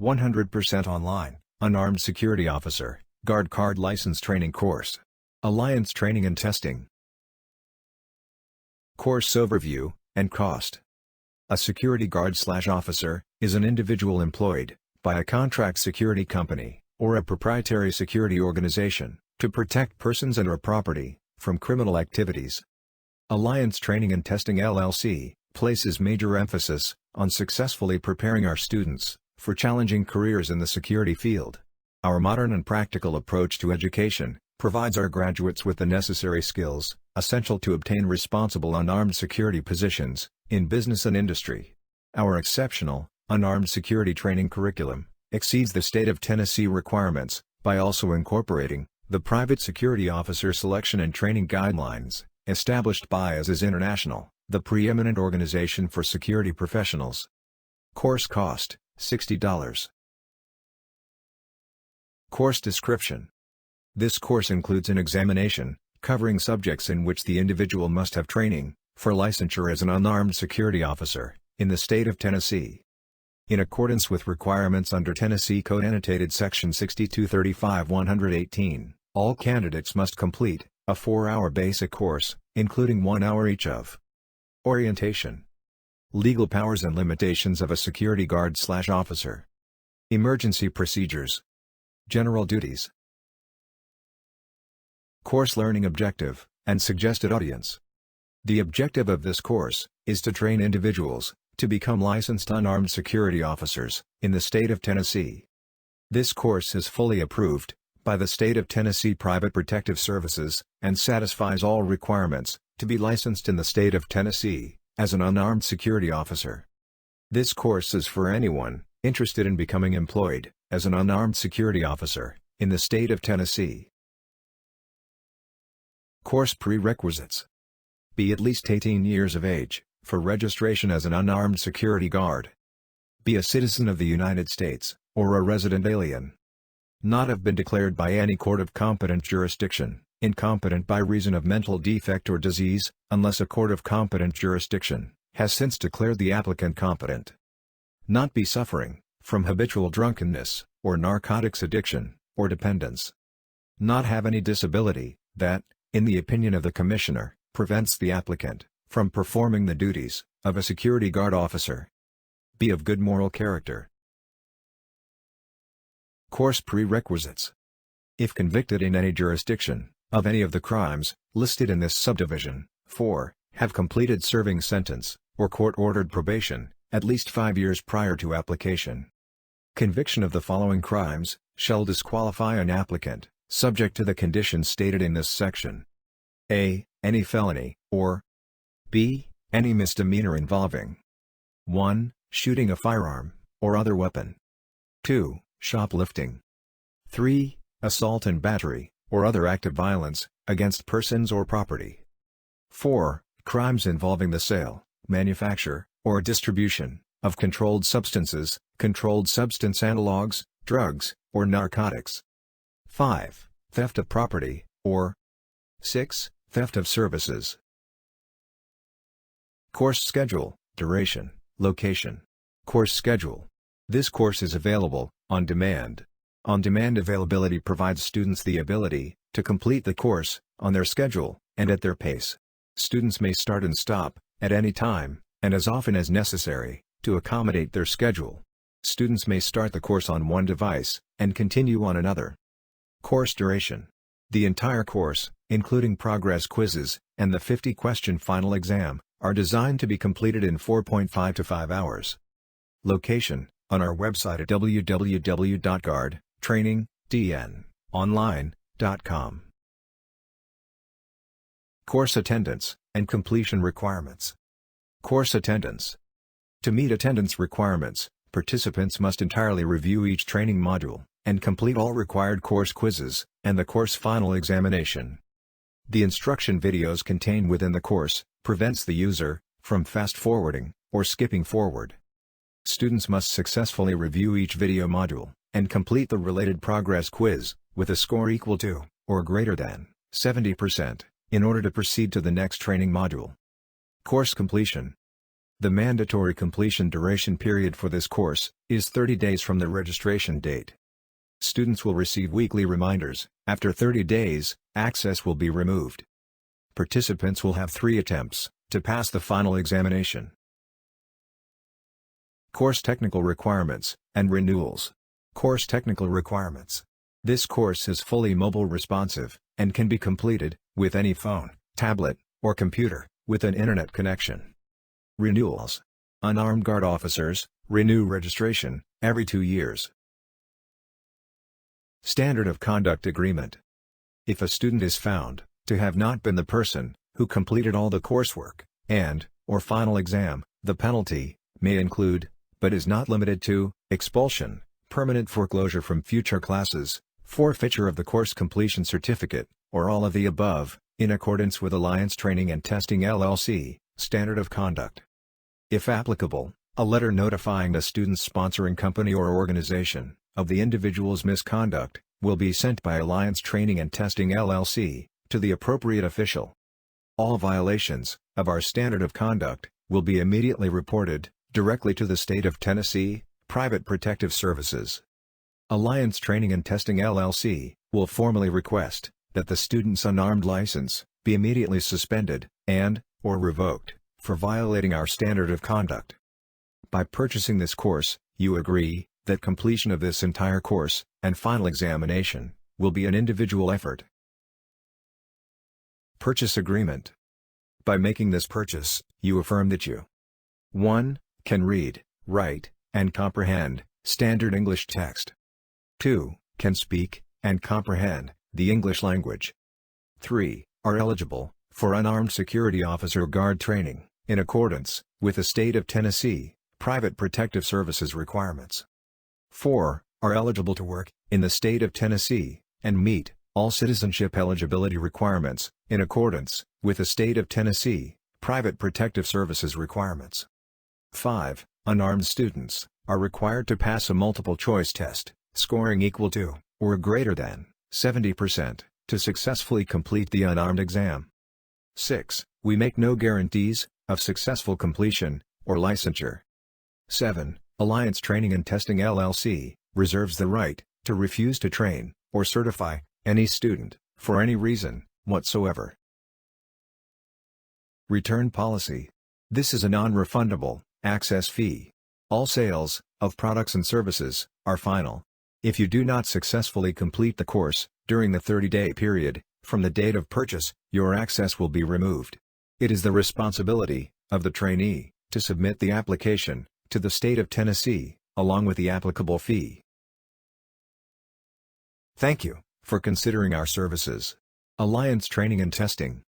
100% online, Unarmed Security Officer, Guard Card License Training Course. Alliance Training and Testing. Course Overview and Cost. A security guard/officer is an individual employed by a contract security company or a proprietary security organization to protect persons and/or property from criminal activities. Alliance Training and Testing LLC places major emphasis on successfully preparing our students for challenging careers in the security field. Our modern and practical approach to education provides our graduates with the necessary skills essential to obtain responsible unarmed security positions in business and industry. Our exceptional, unarmed security training curriculum exceeds the state of Tennessee requirements by also incorporating the Private Security Officer Selection and Training Guidelines, established by ASIS International, the preeminent organization for security professionals. Course cost, $60. Course description. This course includes an examination, covering subjects in which the individual must have training for licensure as an unarmed security officer in the state of Tennessee. In accordance with requirements under Tennessee Code Annotated Section 6235-118, all candidates must complete a 4-hour basic course, including 1 hour each of orientation, legal powers and limitations of a security guard/officer, emergency procedures, general duties. Course learning objective and suggested audience. The objective of this course is to train individuals to become licensed unarmed security officers in the state of Tennessee. This course is fully approved by the State of Tennessee Private Protective Services and satisfies all requirements to be licensed in the state of Tennessee as an unarmed security officer. This course is for anyone interested in becoming employed as an unarmed security officer in the state of Tennessee. Course prerequisites. Be at least 18 years of age for registration as an unarmed security guard. Be a citizen of the United States, or a resident alien. Not have been declared by any court of competent jurisdiction incompetent by reason of mental defect or disease, unless a court of competent jurisdiction has since declared the applicant competent. Not be suffering from habitual drunkenness, or narcotics addiction, or dependence. Not have any disability that, in the opinion of the Commissioner, prevents the applicant from performing the duties of a security guard officer. Be of good moral character. Course prerequisites. If convicted in any jurisdiction of any of the crimes listed in this subdivision, 4. Have completed serving sentence, or court-ordered probation, at least 5 years prior to application. Conviction of the following crimes shall disqualify an applicant, subject to the conditions stated in this section. A. Any felony, or B. Any misdemeanor involving 1. Shooting a firearm, or other weapon. 2. Shoplifting. 3. Assault and battery, or other act of violence, against persons or property. 4. Crimes involving the sale, manufacture, or distribution of controlled substances, controlled substance analogs, drugs, or narcotics. 5. Theft of property, or 6. Theft of services. Course schedule, duration, location. Course schedule. This course is available on demand. On-demand availability provides students the ability to complete the course on their schedule and at their pace. Students may start and stop at any time, and as often as necessary, to accommodate their schedule. Students may start the course on one device and continue on another. Course duration. The entire course, including progress quizzes and the 50-question final exam, are designed to be completed in 4.5 to 5 hours. Location: on our website at www.guardtrainingdnonline.com. Course attendance and completion requirements. Course attendance. To meet attendance requirements, participants must entirely review each training module and complete all required course quizzes and the course final examination. The instruction videos contained within the course prevents the user from fast-forwarding or skipping forward. Students must successfully review each video module and complete the related progress quiz with a score equal to, or greater than, 70%, in order to proceed to the next training module. Course completion. The mandatory completion duration period for this course is 30 days from the registration date. Students will receive weekly reminders. After 30 days, access will be removed. Participants will have 3 attempts to pass the final examination. Course technical requirements and renewals. Course technical requirements. This course is fully mobile responsive and can be completed with any phone, tablet, or computer with an internet connection. Renewals. Unarmed guard officers renew registration every 2 years. Standard of Conduct Agreement. If a student is found to have not been the person who completed all the coursework or final exam, the penalty may include, but is not limited to, expulsion, permanent foreclosure from future classes, forfeiture of the course completion certificate, or all of the above, in accordance with Alliance Training and Testing LLC Standard of Conduct. If applicable, a letter notifying the student's sponsoring company or organization of the individual's misconduct will be sent by Alliance Training and Testing LLC to the appropriate official. All violations of our Standard of Conduct will be immediately reported directly to the State of Tennessee Private Protective Services. Alliance Training and Testing LLC will formally request that the student's unarmed license be immediately suspended or revoked for violating our Standard of Conduct. By purchasing this course, you agree that completion of this entire course and final examination will be an individual effort. Purchase Agreement. By making this purchase, you affirm that you 1. Can read, write, and comprehend standard English text. 2. Can speak and comprehend the English language. 3. Are eligible for unarmed security officer guard training in accordance with the State of Tennessee Private Protective Services requirements. 4. Are eligible to work in the State of Tennessee and meet all citizenship eligibility requirements in accordance with the State of Tennessee Private Protective Services requirements. 5. Unarmed students are required to pass a multiple-choice test, scoring equal to, or greater than, 70%, to successfully complete the unarmed exam. 6. We make no guarantees of successful completion or licensure. 7. Alliance Training and Testing LLC reserves the right to refuse to train or certify any student for any reason whatsoever. Return Policy. This is a non-refundable access fee. All sales of products and services are final. If you do not successfully complete the course during the 30-day period from the date of purchase, your access will be removed. It is the responsibility of the trainee to submit the application to the State of Tennessee, along with the applicable fee. Thank you for considering our services. Alliance Training and Testing